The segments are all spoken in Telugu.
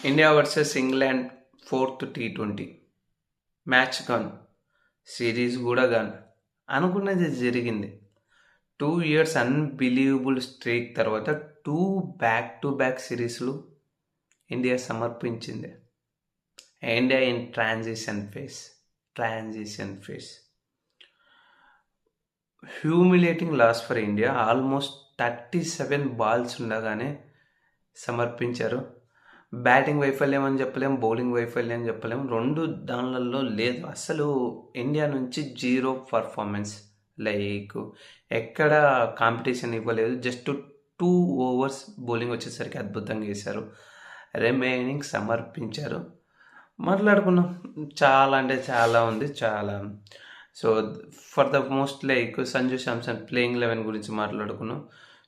India versus England fourth T20 match gun, series కూడా గన్ అనుకున్నది జరిగింది. 2 years అన్బిలీవబుల్ స్ట్రీక్ తర్వాత 2 back-to-back సిరీస్లు ఇండియా సమర్పించింది. India in transition phase. Humiliating loss for India. Almost 37 balls ఉండగానే సమర్పించారు. బ్యాటింగ్ వైఫల్యం అని చెప్పలేం, బౌలింగ్ వైఫల్యం అని చెప్పలేం, రెండు దానిలలో లేదు. అసలు ఇండియా నుంచి జీరో పర్ఫార్మెన్స్. లైక్ ఎక్కడ కాంపిటీషన్ ఇవ్వలేదు. జస్ట్ 2 overs బౌలింగ్ వచ్చేసరికి అద్భుతంగా వేశారు. రిమైనింగ్ సమర్పించారు. మాట్లాడుకున్నాం, చాలా అంటే చాలా ఉంది, చాలా. So for the most like Sanju Samson playing 11 గురించి మాట్లాడుకున్నాం.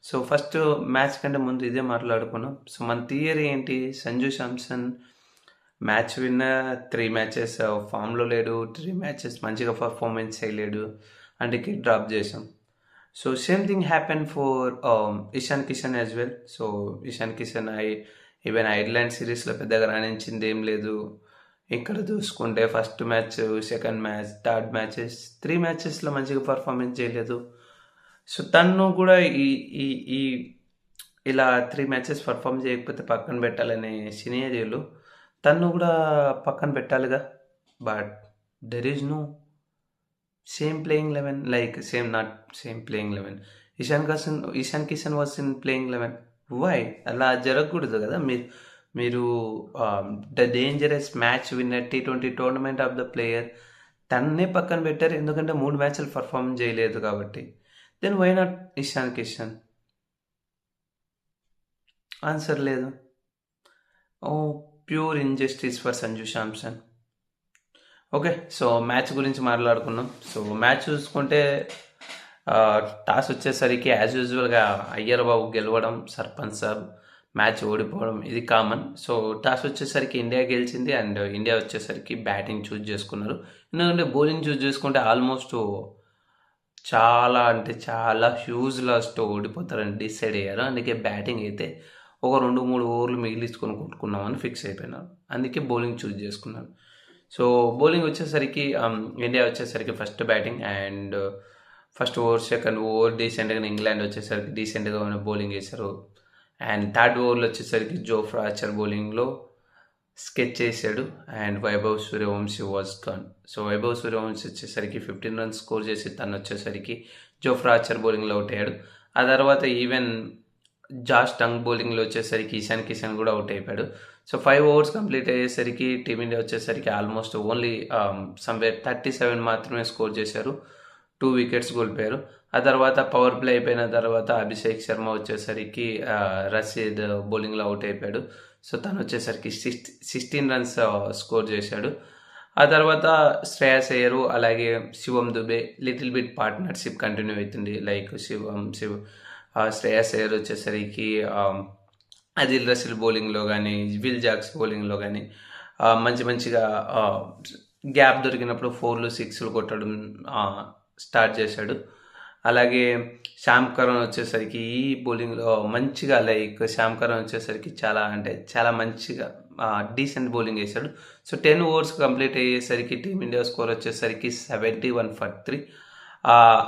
సో ఫస్ట్ మ్యాచ్ కంటే ముందు ఇదే మాట్లాడుకున్నాం. సో మన థియరీ ఏంటి, Sanju Samson match winner, 3 matches ఫామ్లో లేడు, 3 matches మంచిగా పర్ఫార్మెన్స్ చేయలేడు, అందుకే డ్రాప్ చేసాం. So same thing happen for Ishan Kishan as well. So Ishan Kishan even Ireland సిరీస్లో పెద్దగా రాణించింది ఏం లేదు. ఇక్కడ చూసుకుంటే first match, second match, third matches, 3 matchesలో మంచిగా పర్ఫార్మెన్స్ చేయలేదు. సో తను కూడా ఈ ఈ ఈ ఇలా 3 matches పర్ఫామ్ చేయకపోతే పక్కన పెట్టాలనే సినేరియోలో తను కూడా పక్కన పెట్టాలిగా. But there is no same playing 11, like same playing 11. Ishan Kishan was in playing 11. Why అలా జరగకూడదు కదా. మీరు the dangerous match winner, T20 tournament of the player, తన్నే పక్కన పెట్టారు. ఎందుకంటే 3 matches పర్ఫామ్ చేయలేదు కాబట్టి. Then why not Ishan Kishan? Answer లేదు. Pure injustice for Sanju Samson. Okay, so match గురించి మాట్లాడుకున్నాం. సో మ్యాచ్ చూసుకుంటే టాస్ వచ్చేసరికి యాజ్ యూజువల్గా అయ్యర్ బాబు గెలవడం, సర్పంచ్ సాబ్ మ్యాచ్ ఓడిపోవడం, ఇది కామన్. సో టాస్ వచ్చేసరికి ఇండియా గెలిచింది అండ్ ఇండియా వచ్చేసరికి బ్యాటింగ్ చూజ్ చేసుకున్నారు. ఎందుకంటే బౌలింగ్ చూజ్ చేసుకుంటే ఆల్మోస్ట్ చాలా అంటే చాలా హ్యూజ్ లాస్తో ఓడిపోతారని డిసైడ్ అయ్యారు. అందుకే బ్యాటింగ్ అయితే ఒక 2-3 ఓవర్లు మిగిలించుకొని కొట్టుకున్నామని ఫిక్స్ అయిపోయినారు. అందుకే బౌలింగ్ చూజ్ చేసుకున్నారు. సో బౌలింగ్ వచ్చేసరికి ఇండియా వచ్చేసరికి first batting and first over, second over డీసెంట్గా ఇంగ్లాండ్ వచ్చేసరికి డీసెంట్గా బౌలింగ్ వేశారు. అండ్ థర్డ్ ఓవర్లో వచ్చేసరికి జోఫ్రా ఆర్చర్ బౌలింగ్లో స్కెచ్ చేశాడు and Vaibhav Suryavanshi was gun. So Vaibhav Suryavanshi వచ్చేసరికి 15 runs స్కోర్ చేసి తను వచ్చేసరికి జోఫ్రా ఆర్చర్ బౌలింగ్లో అవుట్ అయ్యాడు. ఆ తర్వాత ఈవెన్ జాష్ టంగ్ బౌలింగ్లో వచ్చేసరికి ఇషాన్ కిషన్ కూడా అవుట్ అయిపోయాడు. సో 5 overs కంప్లీట్ అయ్యేసరికి టీమిండియా వచ్చేసరికి ఆల్మోస్ట్ ఓన్లీ సమ్వేర్ 37 మాత్రమే స్కోర్ చేశారు. 2 wickets కోల్పోయారు. ఆ తర్వాత పవర్ ప్లే అయిపోయిన తర్వాత అభిషేక్ శర్మ వచ్చేసరికి రషీద్ బౌలింగ్లో అవుట్ అయిపోయాడు. సో తను వచ్చేసరికి 16 runs స్కోర్ చేశాడు. ఆ తర్వాత శ్రేయస్ అయ్యర్ అలాగే Shivam Dube little bit partnership continue అవుతుంది. లైక్ శ్రేయస్ అయ్యర్ వచ్చేసరికి అదిల్ రసిల్ బౌలింగ్లో కానీ, విల్ జాక్స్ బౌలింగ్లో కానీ మంచిగా గ్యాప్ దొరికినప్పుడు 4లు 6లు కొట్టడం స్టార్ట్ చేశాడు. అలాగే శ్యామ్ కరణ్ వచ్చేసరికి ఈ బౌలింగ్లో మంచిగా, లైక్ శ్యామ్ కరణ్ వచ్చేసరికి చాలా అంటే చాలా మంచిగా డీసెంట్ బౌలింగ్ వేశాడు. సో 10 overs కంప్లీట్ అయ్యేసరికి టీమిండియా స్కోర్ వచ్చేసరికి 71 for 3.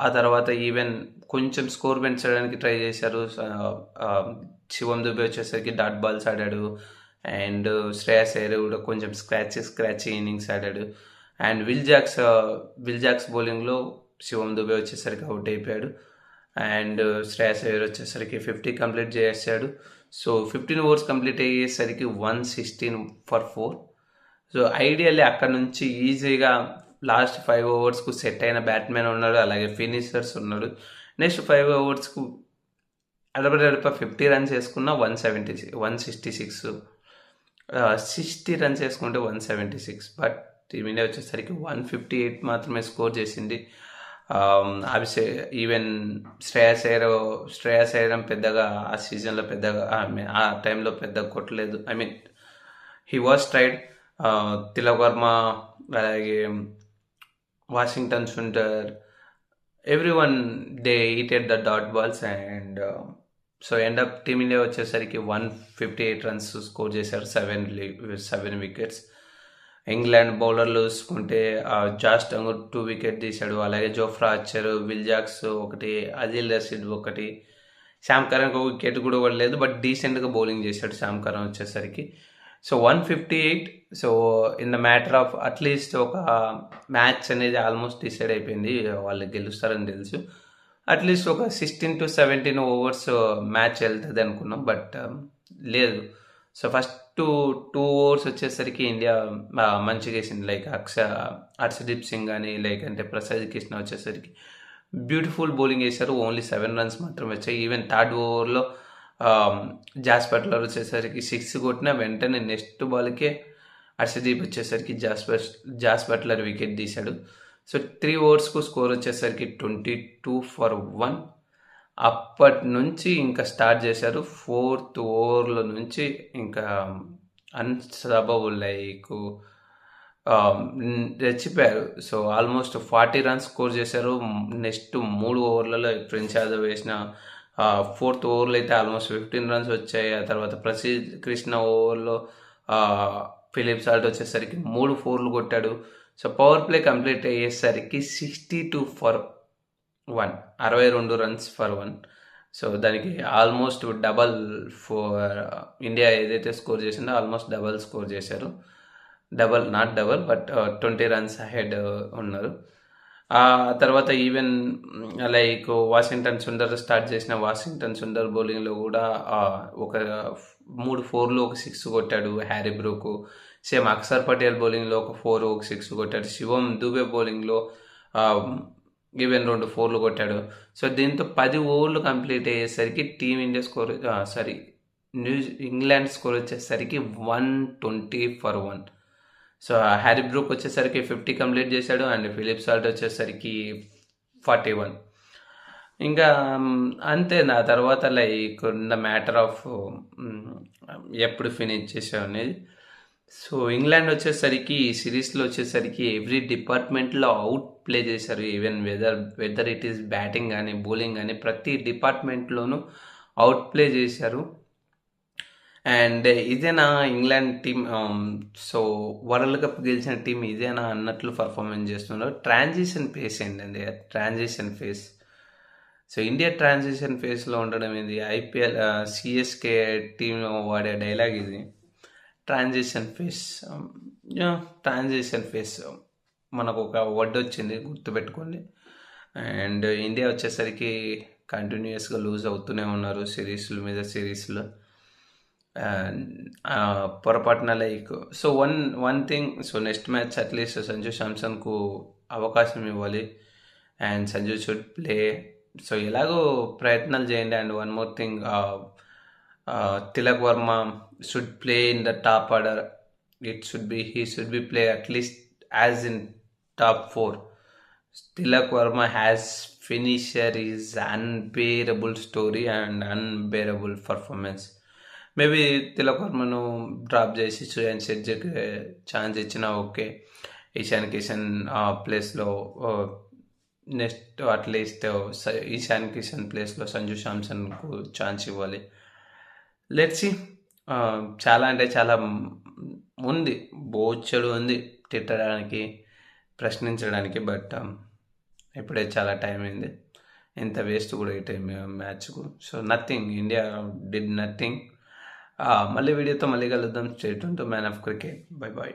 ఆ తర్వాత ఈవెన్ కొంచెం స్కోర్ పెంచడానికి ట్రై చేశారు. శివం దుబే వచ్చేసరికి డాట్ బాల్స్ ఆడాడు అండ్ శ్రేయస్ అయ్యర్ కూడా కొంచెం స్క్రాచ్ ఇన్నింగ్స్ ఆడాడు. అండ్ విల్ జాక్స్ బౌలింగ్లో శివం దుబే వచ్చేసరికి అవుట్ అయిపోయాడు అండ్ శ్రేయస్ అయ్యర్ వచ్చేసరికి 50 కంప్లీట్ చేశాడు. సో 15 overs కంప్లీట్ అయ్యేసరికి 116 for 4. సో ఐడియల్లీ అక్కడ నుంచి ఈజీగా లాస్ట్ 5 oversకు సెట్ అయిన బ్యాట్మెన్ ఉన్నాడు, అలాగే ఫినిషర్స్ ఉన్నాడు. నెక్స్ట్ 5 oversకు అడప 50 runs వేసుకున్న 166, 60 runs వేసుకుంటే 176. బట్ టీమిండియా వచ్చేసరికి 158 మాత్రమే స్కోర్ చేసింది. ఈవెన్ శ్రేయస్ అయ్యర్ పెద్దగా ఆ సీజన్లో పెద్దగా ఆ టైంలో పెద్దగా కొట్టలేదు. He was tried. Tilak Varma అలాగే Washington Sundar, everyone they hit the dot balls and so end up team India వచ్చేసరికి 158 రన్స్ స్కోర్ చేశారు, 7 వికెట్స్. ఇంగ్లాండ్ బౌలర్లు చూసుకుంటే జాస్ టంగూర్ 2 వికెట్ తీశాడు, అలాగే జోఫ్రా ఆర్చర్, విల్ జాక్స్ ఒకటి, అదిల్ రషీద్ ఒకటి, శ్యామ్ కరణ్ ఒక వికెట్ కూడా పడలేదు, బట్ డీసెంట్గా బౌలింగ్ చేశాడు శ్యామ్ కరణ్ వచ్చేసరికి. So 158. So in the matter of at least ఒక మ్యాచ్ అనేది ఆల్మోస్ట్ డిసైడ్ అయిపోయింది, వాళ్ళు గెలుస్తారని తెలుసు. అట్లీస్ట్ ఒక 16 to 17 ఓవర్స్ మ్యాచ్ వెళ్తుంది అనుకున్నాం, బట్ లేదు. సో ఫస్ట్ 2 ఓవర్స్ వచ్చేసరికి ఇండియా మంచిగా వేసింది. లైక్ హర్షదీప్ సింగ్ కానీ లైక్ అంటే ప్రసాద్ కృష్ణ వచ్చేసరికి బ్యూటిఫుల్ బౌలింగ్ వేశారు. ఓన్లీ 7 runs మాత్రం వచ్చాయి. ఈవెన్ థర్డ్ ఓవర్లో జాస్ బట్లర్ వచ్చేసరికి 6 కొట్టిన వెంటనే నెక్స్ట్ బాల్కే హర్షదీప్ వచ్చేసరికి జాస్ బట్లర్ వికెట్ తీశాడు. సో 3 ఓవర్స్కు స్కోర్ వచ్చేసరికి 22-1. అప్పటి నుంచి ఇంకా స్టార్ట్ చేశారు. 4th ఓవర్లో నుంచి ఇంకా అన్స్టాపబుల్ లైక్ రెచ్చిపోయారు. సో ఆల్మోస్ట్ 40 runs స్కోర్ చేశారు. నెక్స్ట్ 3 ఓవర్లలో ప్రిన్స్ యాదవ్ వేసిన 4th ఓవర్లో అయితే ఆల్మోస్ట్ 15 runs వచ్చాయి. ఆ తర్వాత ప్రసిద్ కృష్ణ ఓవర్లో ఫిలిప్ సాల్ట్ వచ్చేసరికి 3 4లు కొట్టాడు. సో పవర్ ప్లే కంప్లీట్ అయ్యేసరికి 62-1, 62 runs for 1. సో దానికి ఆల్మోస్ట్ డబల్ ఫర్ ఇండియా ఏదైతే స్కోర్ చేసిందో ఆల్మోస్ట్ డబల్ స్కోర్ చేశారు. Not double but 20 runs ahead ఉన్నారు. ఆ తర్వాత ఈవెన్ లైక్ వాషింగ్టన్ సుందర్ బౌలింగ్లో కూడా ఒక 3 4లు ఒక 6 కొట్టాడు. Harry Brook same Akshar Patel బౌలింగ్లో ఒక 4 ఒక 6 కొట్టాడు. శివం దుబే బౌలింగ్లో ఈవెన్ 2 4లు కొట్టాడు. సో దీంతో 10 ఓవర్లు కంప్లీట్ అయ్యేసరికి టీమిండియా స్కోర్ ఇంగ్లాండ్ స్కోర్ వచ్చేసరికి 120-1. సో హ్యారీ బ్రూక్ వచ్చేసరికి 50 కంప్లీట్ చేశాడు అండ్ ఫిలిప్ సాల్ట్ వచ్చేసరికి 41. ఇంకా అంతే. నా తర్వాత లైక్ ద మ్యాటర్ ఆఫ్ ఎప్పుడు ఫినిష్ చేసాం అనేది. సో ఇంగ్లాండ్ వచ్చేసరికి ఈ సిరీస్లో వచ్చేసరికి ఎవ్రీ డిపార్ట్మెంట్లో అవుట్ ప్లే చేశారు. Even whether it is batting కానీ బౌలింగ్ కానీ ప్రతి డిపార్ట్మెంట్లోనూ అవుట్ ప్లే చేశారు. అండ్ ఇదేనా England team, so world cup గెలిచిన టీం ఇదేనా అన్నట్లు పర్ఫార్మెన్స్ చేస్తున్నారు. ట్రాన్సిషన్ ఫేస్ ఏంటండి, transition face. So India transition ఫేస్లో ఉండడం ఇది ఐపీఎల్ సిఎస్కే టీం వాడే డైలాగ్ ఇది. ట్రాన్సిషన్ ఫేస్ మనకు ఒక వర్డ్ వచ్చింది, గుర్తుపెట్టుకోండి. అండ్ ఇండియా వచ్చేసరికి కంటిన్యూస్గా లూజ్ అవుతూనే ఉన్నారు సిరీస్లు. పొరపాటున like so one thing, so next match at least Sanju శాంసన్కు అవకాశం ఇవ్వాలి and Sanju should play. So ఎలాగో ప్రయత్నాలు చేయండి. And one more thing, Tilak Varma should play in the top order. He should be play at least as in top 4. Tilak Verma has finisher is unbearable story and unbearable performance. Maybe Tilak వర్మను డ్రాప్ చేసి సుయాన్ షెడ్జీకి ఛాన్స్ ఇచ్చినా ఓకే. ఈశాన్ కిషన్ ప్లేస్లో నెక్స్ట్ అట్లీస్ట్ ఈశాన్ కిషన్ ప్లేస్లో సంజు శాంసన్కు ఛాన్స్ ఇవ్వాలి. Let's see. చాలా అంటే చాలా ఉంది, బోచ్చడు ఉంది తిట్టడానికి, ప్రశ్నించడానికి. బట్ ఇప్పుడే చాలా టైం అయింది, ఎంత వేస్ట్ కూడా ఈ టైం మ్యాచ్కు. So nothing, India did nothing. మళ్ళీ వీడియోతో మళ్ళీ కలుద్దాం. Stay tune to man of cricket. Bye bye.